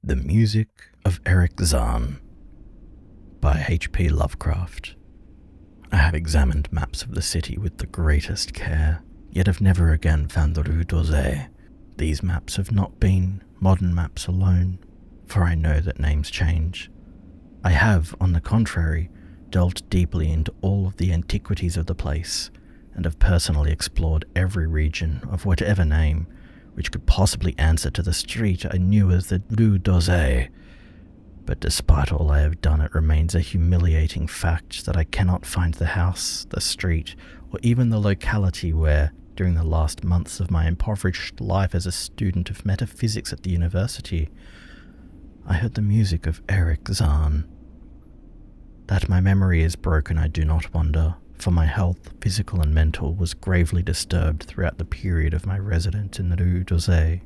The Music of Erich Zann by H.P. Lovecraft. I have examined maps of the city with the greatest care, yet have never again found the Rue d'Orsay. These maps have not been modern maps alone, for I know that names change. I have, on the contrary, delved deeply into all of the antiquities of the place, and have personally explored every region of whatever name which could possibly answer to the street I knew as the Rue d'Orsay. But despite all I have done, it remains a humiliating fact that I cannot find the house, the street, or even the locality where, during the last months of my impoverished life as a student of metaphysics at the university, I heard the music of Erich Zann. That my memory is broken I do not wonder, for my health, physical and mental, was gravely disturbed throughout the period of my residence in the Rue d'Orsay,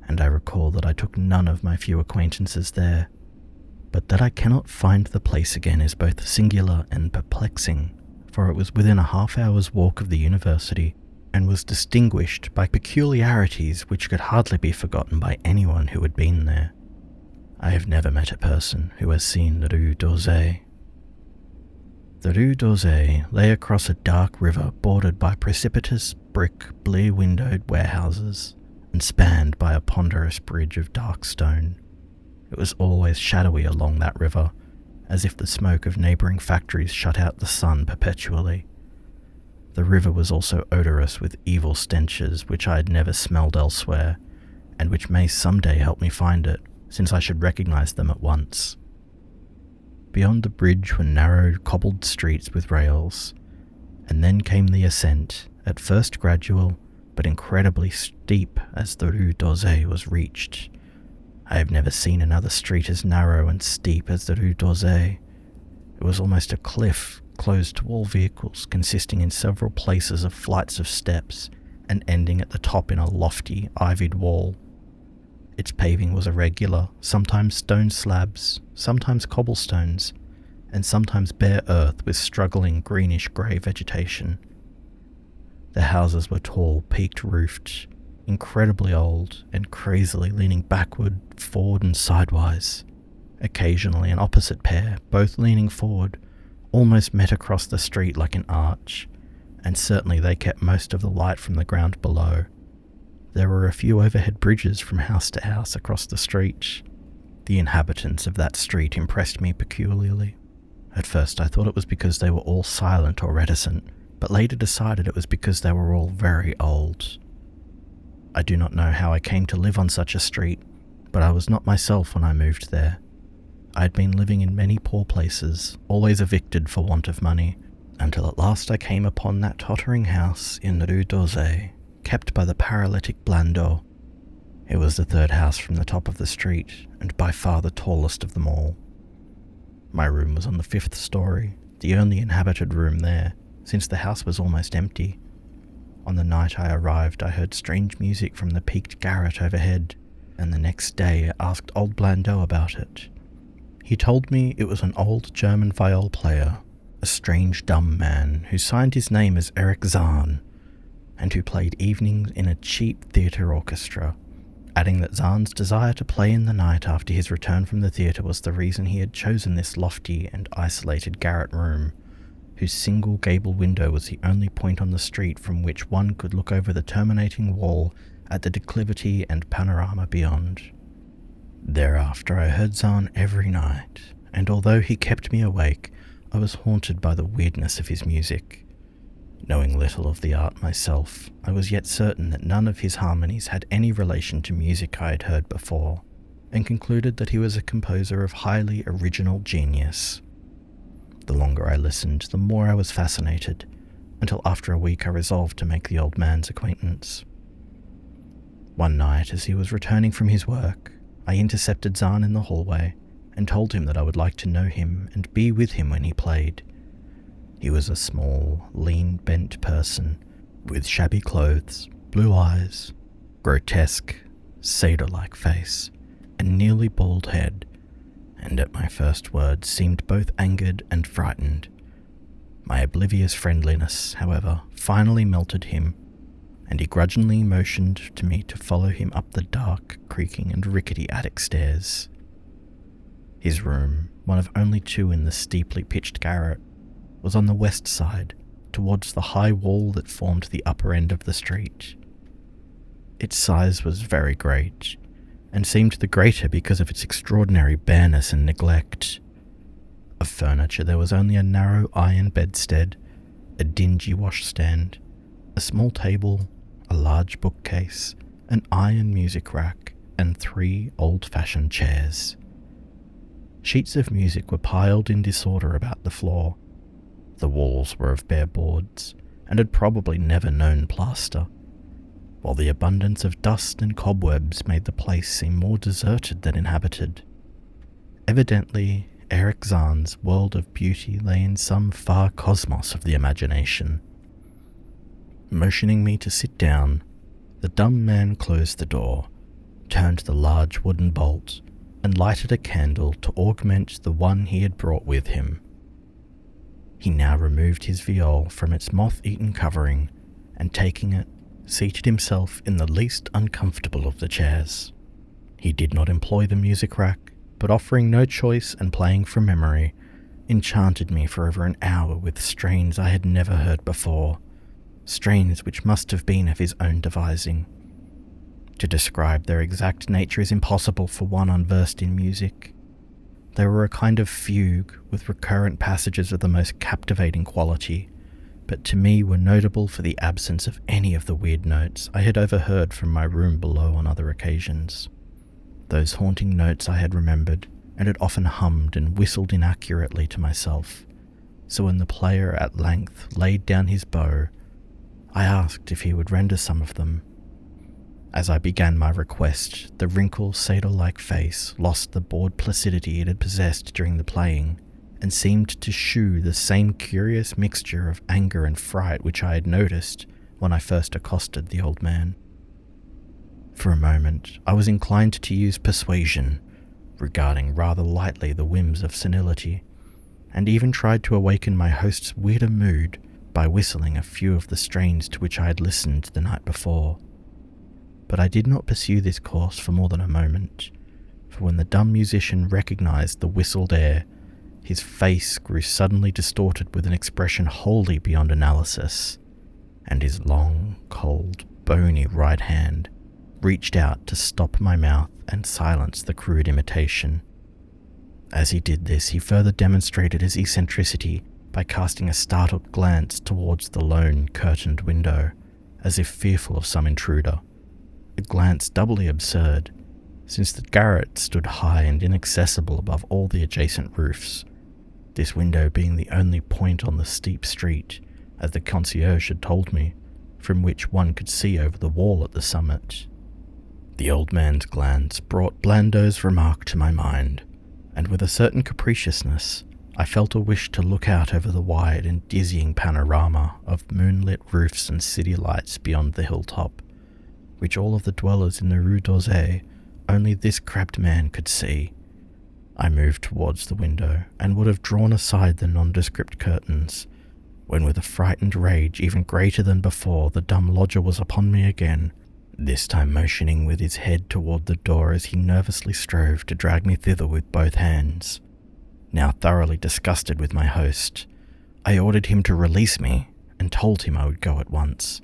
and I recall that I took none of my few acquaintances there. But that I cannot find the place again is both singular and perplexing, for it was within a half-hour's walk of the university, and was distinguished by peculiarities which could hardly be forgotten by anyone who had been there. I have never met a person who has seen the Rue d'Orsay. The Rue d'Orsay lay across a dark river bordered by precipitous, brick, blear-windowed warehouses, and spanned by a ponderous bridge of dark stone. It was always shadowy along that river, as if the smoke of neighbouring factories shut out the sun perpetually. The river was also odorous with evil stenches which I had never smelled elsewhere, and which may someday help me find it, since I should recognise them at once. Beyond the bridge were narrow, cobbled streets with rails, and then came the ascent, at first gradual, but incredibly steep as the Rue d'Orsay was reached. I have never seen another street as narrow and steep as the Rue d'Orsay. It was almost a cliff, closed to all vehicles, consisting in several places of flights of steps, and ending at the top in a lofty, ivied wall. Its paving was irregular, sometimes stone slabs, sometimes cobblestones, and sometimes bare earth with struggling greenish-grey vegetation. The houses were tall, peaked-roofed, incredibly old, and crazily leaning backward, forward and sidewise. Occasionally an opposite pair, both leaning forward, almost met across the street like an arch, and certainly they kept most of the light from the ground below. There were a few overhead bridges from house to house across the street. The inhabitants of that street impressed me peculiarly. At first I thought it was because they were all silent or reticent, but later decided it was because they were all very old. I do not know how I came to live on such a street, but I was not myself when I moved there. I had been living in many poor places, always evicted for want of money, until at last I came upon that tottering house in the Rue d'Orsay, kept by the paralytic Blandot. It was the third house from the top of the street, and by far the tallest of them all. My room was on the 5th story, the only inhabited room there, since the house was almost empty. On the night I arrived, I heard strange music from the peaked garret overhead, and the next day I asked old Blandot about it. He told me it was an old German viol player, a strange dumb man who signed his name as Erich Zann, and who played evenings in a cheap theatre orchestra, adding that Zann's desire to play in the night after his return from the theatre was the reason he had chosen this lofty and isolated garret room, whose single gable window was the only point on the street from which one could look over the terminating wall at the declivity and panorama beyond. Thereafter I heard Zann every night, and although he kept me awake, I was haunted by the weirdness of his music. Knowing little of the art myself, I was yet certain that none of his harmonies had any relation to music I had heard before, and concluded that he was a composer of highly original genius. The longer I listened, the more I was fascinated, until after a week I resolved to make the old man's acquaintance. One night, as he was returning from his work, I intercepted Zann in the hallway, and told him that I would like to know him and be with him when he played. He was a small, lean, bent person, with shabby clothes, blue eyes, grotesque, satyr-like face, and nearly bald head, and at my first words seemed both angered and frightened. My oblivious friendliness, however, finally melted him, and he grudgingly motioned to me to follow him up the dark, creaking and rickety attic stairs. His room, one of only two in the steeply pitched garret, was on the west side, towards the high wall that formed the upper end of the street. Its size was very great, and seemed the greater because of its extraordinary bareness and neglect. Of furniture there was only a narrow iron bedstead, a dingy washstand, a small table, a large bookcase, an iron music rack, and 3 old-fashioned chairs. Sheets of music were piled in disorder about the floor. The walls were of bare boards, and had probably never known plaster, while the abundance of dust and cobwebs made the place seem more deserted than inhabited. Evidently, Erich Zann's world of beauty lay in some far cosmos of the imagination. Motioning me to sit down, the dumb man closed the door, turned the large wooden bolt, and lighted a candle to augment the one he had brought with him. He now removed his viol from its moth-eaten covering, and taking it, seated himself in the least uncomfortable of the chairs. He did not employ the music rack, but offering no choice and playing from memory, enchanted me for over an hour with strains I had never heard before, strains which must have been of his own devising. To describe their exact nature is impossible for one unversed in music. They were a kind of fugue with recurrent passages of the most captivating quality, but to me were notable for the absence of any of the weird notes I had overheard from my room below on other occasions. Those haunting notes I had remembered, and had often hummed and whistled inaccurately to myself, so when the player at length laid down his bow, I asked if he would render some of them. As I began my request, the wrinkled satyr-like face lost the bored placidity it had possessed during the playing, and seemed to shew the same curious mixture of anger and fright which I had noticed when I first accosted the old man. For a moment, I was inclined to use persuasion, regarding rather lightly the whims of senility, and even tried to awaken my host's weirder mood by whistling a few of the strains to which I had listened the night before. But I did not pursue this course for more than a moment, for when the dumb musician recognized the whistled air, his face grew suddenly distorted with an expression wholly beyond analysis, and his long, cold, bony right hand reached out to stop my mouth and silence the crude imitation. As he did this, he further demonstrated his eccentricity by casting a startled glance towards the lone, curtained window, as if fearful of some intruder. A glance doubly absurd, since the garret stood high and inaccessible above all the adjacent roofs, this window being the only point on the steep street, as the concierge had told me, from which one could see over the wall at the summit. The old man's glance brought Blandot's remark to my mind, and with a certain capriciousness, I felt a wish to look out over the wide and dizzying panorama of moonlit roofs and city lights beyond the hilltop, which all of the dwellers in the Rue d'Orsay, only this crabbed man could see. I moved towards the window, and would have drawn aside the nondescript curtains, when with a frightened rage even greater than before, the dumb lodger was upon me again, this time motioning with his head toward the door as he nervously strove to drag me thither with both hands. Now thoroughly disgusted with my host, I ordered him to release me, and told him I would go at once.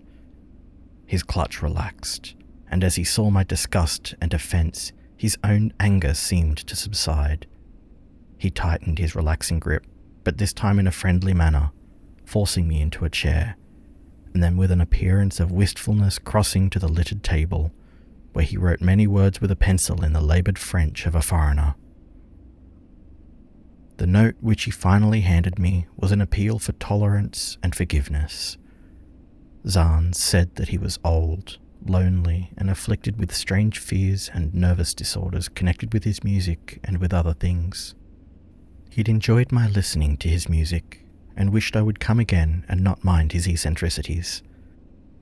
His clutch relaxed, and as he saw my disgust and offence, his own anger seemed to subside. He tightened his relaxing grip, but this time in a friendly manner, forcing me into a chair, and then with an appearance of wistfulness crossing to the littered table, where he wrote many words with a pencil in the laboured French of a foreigner. The note which he finally handed me was an appeal for tolerance and forgiveness. Zann said that he was old, lonely, and afflicted with strange fears and nervous disorders connected with his music and with other things. He'd enjoyed my listening to his music, and wished I would come again and not mind his eccentricities,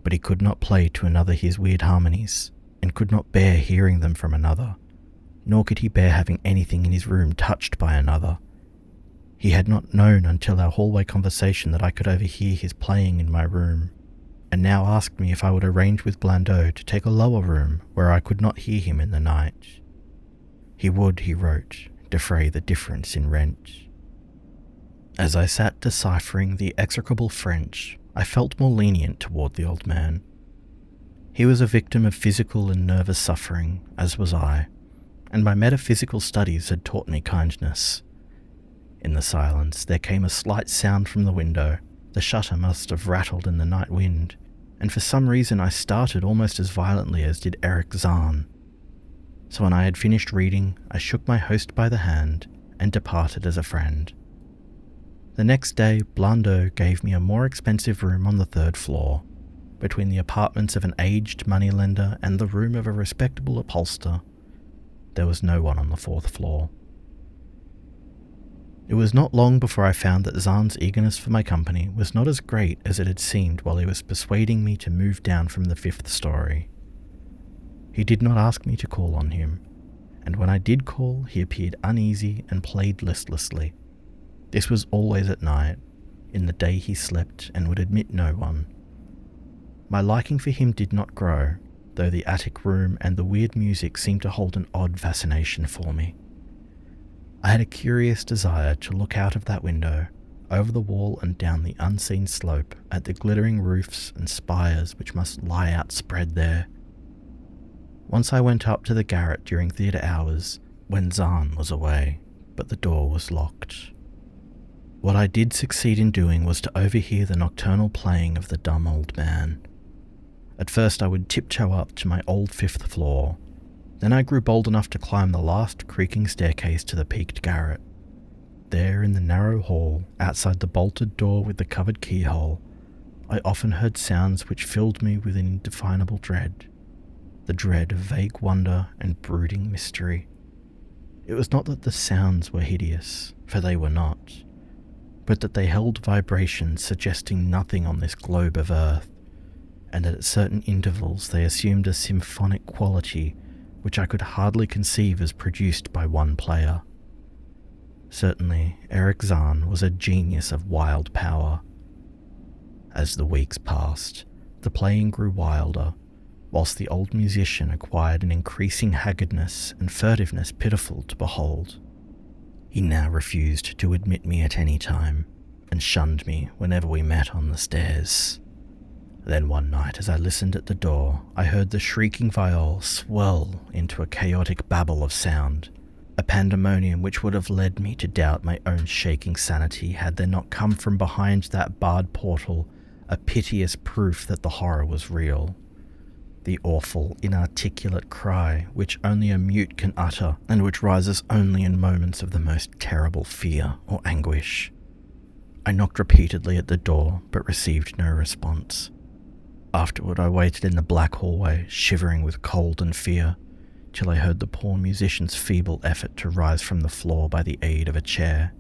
but he could not play to another his weird harmonies, and could not bear hearing them from another, nor could he bear having anything in his room touched by another. He had not known until our hallway conversation that I could overhear his playing in my room, and now asked me if I would arrange with Blandot to take a lower room where I could not hear him in the night. He would, he wrote, defray the difference in rent. As I sat deciphering the execrable French, I felt more lenient toward the old man. He was a victim of physical and nervous suffering, as was I, and my metaphysical studies had taught me kindness. In the silence, there came a slight sound from the window. The shutter must have rattled in the night wind, and for some reason I started almost as violently as did Erich Zann. So when I had finished reading, I shook my host by the hand and departed as a friend. The next day, Blondeau gave me a more expensive room on the 3rd floor, between the apartments of an aged moneylender and the room of a respectable upholsterer. There was no one on the 4th floor. It was not long before I found that Zann's eagerness for my company was not as great as it had seemed while he was persuading me to move down from the 5th story. He did not ask me to call on him, and when I did call, he appeared uneasy and played listlessly. This was always at night. In the day he slept and would admit no one. My liking for him did not grow, though the attic room and the weird music seemed to hold an odd fascination for me. I had a curious desire to look out of that window, over the wall and down the unseen slope at the glittering roofs and spires which must lie outspread there. Once I went up to the garret during theatre hours, when Zann was away, but the door was locked. What I did succeed in doing was to overhear the nocturnal playing of the dumb old man. At first I would tiptoe up to my old 5th floor. Then I grew bold enough to climb the last creaking staircase to the peaked garret. There in the narrow hall, outside the bolted door with the covered keyhole, I often heard sounds which filled me with an indefinable dread. The dread of vague wonder and brooding mystery. It was not that the sounds were hideous, for they were not, but that they held vibrations suggesting nothing on this globe of earth, and that at certain intervals they assumed a symphonic quality which I could hardly conceive as produced by one player. Certainly, Erich Zann was a genius of wild power. As the weeks passed, the playing grew wilder, whilst the old musician acquired an increasing haggardness and furtiveness pitiful to behold. He now refused to admit me at any time, and shunned me whenever we met on the stairs. Then one night, as I listened at the door, I heard the shrieking viol swell into a chaotic babble of sound, a pandemonium which would have led me to doubt my own shaking sanity had there not come from behind that barred portal a piteous proof that the horror was real. The awful, inarticulate cry which only a mute can utter, and which rises only in moments of the most terrible fear or anguish. I knocked repeatedly at the door, but received no response. Afterward I waited in the black hallway, shivering with cold and fear, till I heard the poor musician's feeble effort to rise from the floor by the aid of a chair.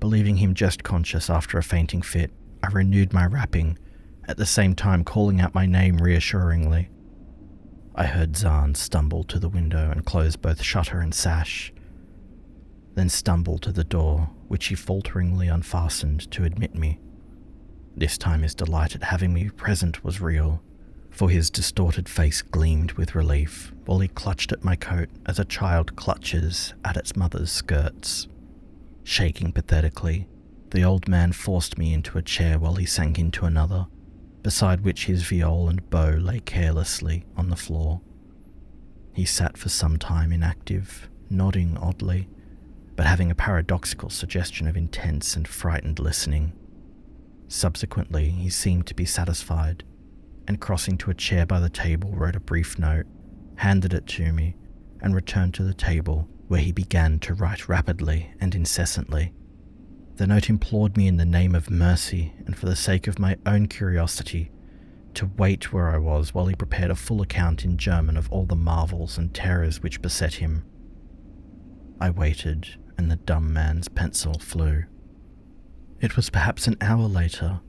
Believing him just conscious after a fainting fit, I renewed my rapping, at the same time calling out my name reassuringly. I heard Zann stumble to the window and close both shutter and sash, then stumble to the door, which he falteringly unfastened to admit me. This time his delight at having me present was real, for his distorted face gleamed with relief, while he clutched at my coat as a child clutches at its mother's skirts. Shaking pathetically, the old man forced me into a chair while he sank into another, beside which his viol and bow lay carelessly on the floor. He sat for some time inactive, nodding oddly, but having a paradoxical suggestion of intense and frightened listening. Subsequently, he seemed to be satisfied, and crossing to a chair by the table wrote a brief note, handed it to me, and returned to the table, where he began to write rapidly and incessantly. The note implored me in the name of mercy, and for the sake of my own curiosity, to wait where I was while he prepared a full account in German of all the marvels and terrors which beset him. I waited, and the dumb man's pencil flew. It was perhaps an hour later,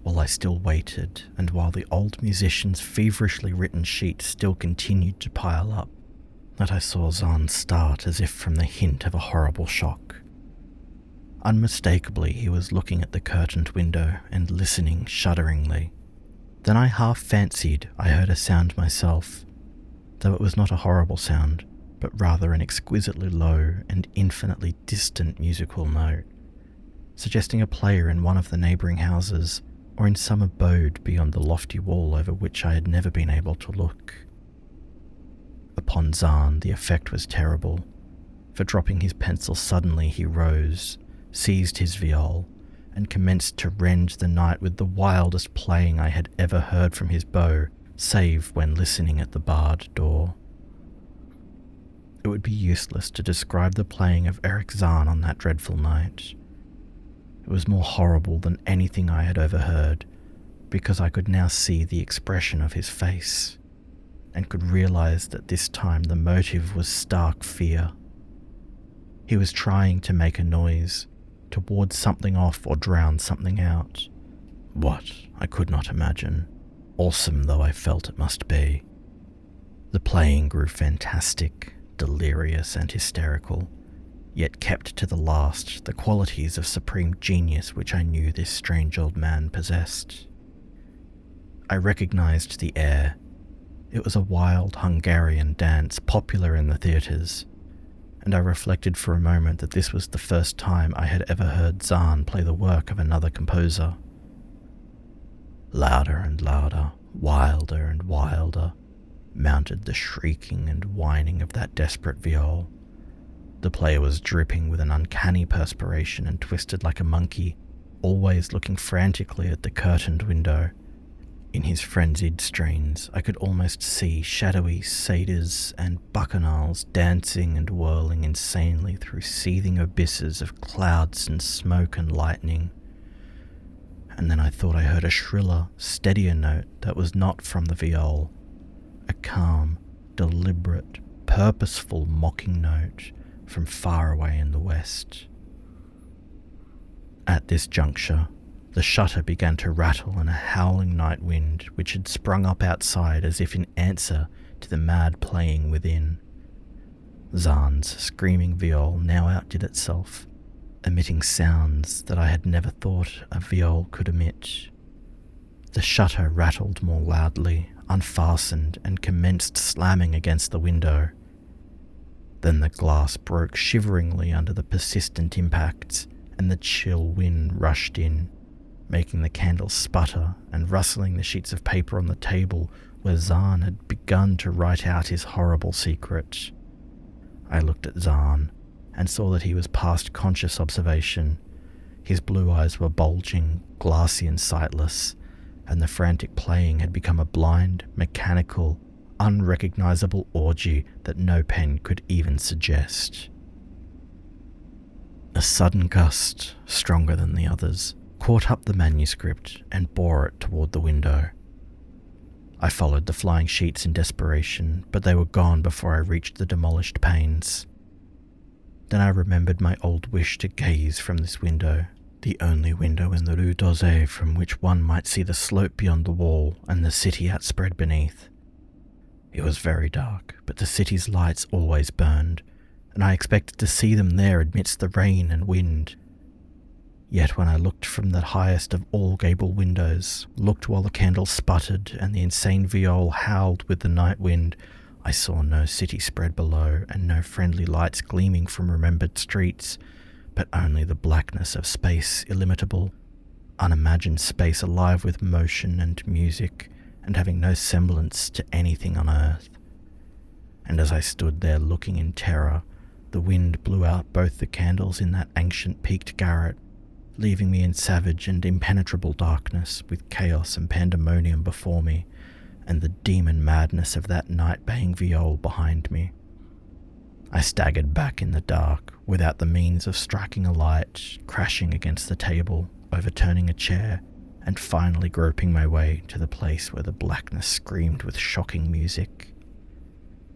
while I still waited, and while the old musician's feverishly written sheet still continued to pile up, that I saw Zann start as if from the hint of a horrible shock. Unmistakably, he was looking at the curtained window and listening shudderingly. Then I half fancied I heard a sound myself, though it was not a horrible sound, but rather an exquisitely low and infinitely distant musical note, suggesting a player in one of the neighbouring houses or in some abode beyond the lofty wall over which I had never been able to look. Upon Zann, the effect was terrible, for dropping his pencil suddenly he rose, seized his viol, and commenced to rend the night with the wildest playing I had ever heard from his bow, save when listening at the barred door. It would be useless to describe the playing of Erich Zann on that dreadful night. It was more horrible than anything I had overheard, because I could now see the expression of his face, and could realize that this time the motive was stark fear. He was trying to make a noise, to ward something off or drown something out. What, I could not imagine, awesome though I felt it must be. The playing grew fantastic, delirious and hysterical, yet kept to the last the qualities of supreme genius which I knew this strange old man possessed. I recognized the air. It was a wild Hungarian dance popular in the theatres, and I reflected for a moment that this was the first time I had ever heard Zann play the work of another composer. Louder and louder, wilder and wilder, mounted the shrieking and whining of that desperate viol. The player was dripping with an uncanny perspiration and twisted like a monkey, always looking frantically at the curtained window. In his frenzied strains, I could almost see shadowy satyrs and bacchanals dancing and whirling insanely through seething abysses of clouds and smoke and lightning. And then I thought I heard a shriller, steadier note that was not from the viol, a calm, deliberate, purposeful mocking note from far away in the west. At this juncture, the shutter began to rattle in a howling night wind which had sprung up outside as if in answer to the mad playing within. Zann's screaming viol now outdid itself, emitting sounds that I had never thought a viol could emit. The shutter rattled more loudly, unfastened, and commenced slamming against the window. Then the glass broke shiveringly under the persistent impacts, and the chill wind rushed in, making the candles sputter and rustling the sheets of paper on the table where Zann had begun to write out his horrible secret. I looked at Zann and saw that he was past conscious observation. His blue eyes were bulging, glassy and sightless, and the frantic playing had become a blind, mechanical, unrecognizable orgy that no pen could even suggest. A sudden gust, stronger than the others, caught up the manuscript and bore it toward the window. I followed the flying sheets in desperation, but they were gone before I reached the demolished panes. Then I remembered my old wish to gaze from this window, the only window in the Rue d'Orsay from which one might see the slope beyond the wall and the city outspread beneath. It was very dark, but the city's lights always burned, and I expected to see them there amidst the rain and wind. Yet when I looked from the highest of all gable windows, looked while the candles sputtered and the insane viol howled with the night wind, I saw no city spread below and no friendly lights gleaming from remembered streets, but only the blackness of space illimitable, unimagined space alive with motion and music, and having no semblance to anything on earth. And as I stood there looking in terror, the wind blew out both the candles in that ancient peaked garret, leaving me in savage and impenetrable darkness with chaos and pandemonium before me, and the demon madness of that night-baying viol behind me. I staggered back in the dark, without the means of striking a light, crashing against the table, overturning a chair, and finally groping my way to the place where the blackness screamed with shocking music.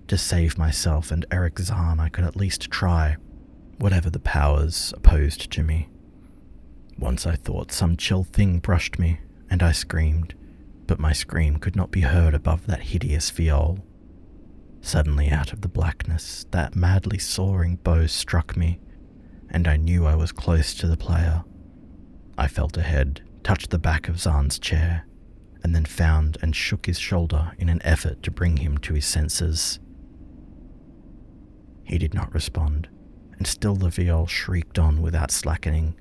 To save myself and Erich Zann I could at least try, whatever the powers opposed to me. Once I thought some chill thing brushed me, and I screamed, but my scream could not be heard above that hideous viol. Suddenly out of the blackness, that madly soaring bow struck me, and I knew I was close to the player. I felt ahead, touched the back of Zann's chair, and then found and shook his shoulder in an effort to bring him to his senses. He did not respond, and still the viol shrieked on without slackening.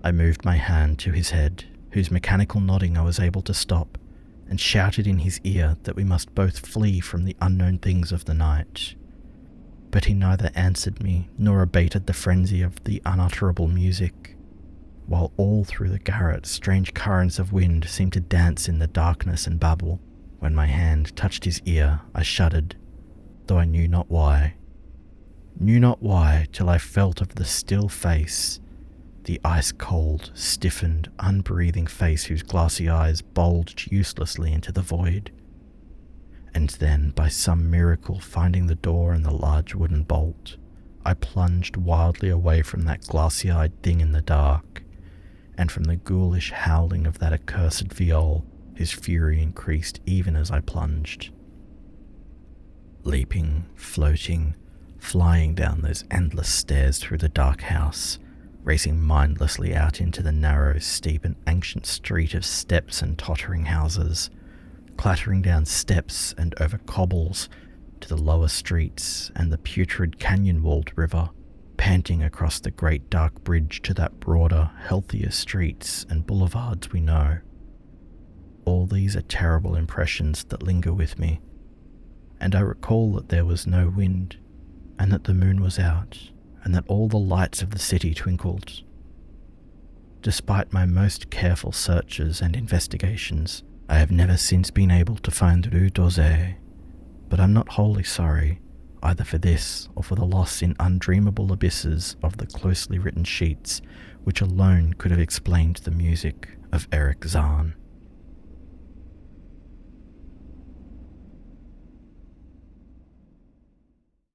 I moved my hand to his head, whose mechanical nodding I was able to stop, and shouted in his ear that we must both flee from the unknown things of the night. But he neither answered me nor abated the frenzy of the unutterable music, while all through the garret strange currents of wind seemed to dance in the darkness and babble. When my hand touched his ear, I shuddered, though I knew not why. Knew not why till I felt of the still face, the ice-cold, stiffened, unbreathing face whose glassy eyes bulged uselessly into the void. And then, by some miracle finding the door and the large wooden bolt, I plunged wildly away from that glassy-eyed thing in the dark, and from the ghoulish howling of that accursed viol, whose fury increased even as I plunged. Leaping, floating, flying down those endless stairs through the dark house, racing mindlessly out into the narrow, steep and ancient street of steps and tottering houses, clattering down steps and over cobbles to the lower streets and the putrid canyon-walled river, panting across the great dark bridge to that broader, healthier streets and boulevards we know. All these are terrible impressions that linger with me, and I recall that there was no wind, and that the moon was out, and that all the lights of the city twinkled. Despite my most careful searches and investigations, I have never since been able to find Rue d'Orsay, but I'm not wholly sorry, either for this or for the loss in undreamable abysses of the closely written sheets which alone could have explained the music of Erich Zann.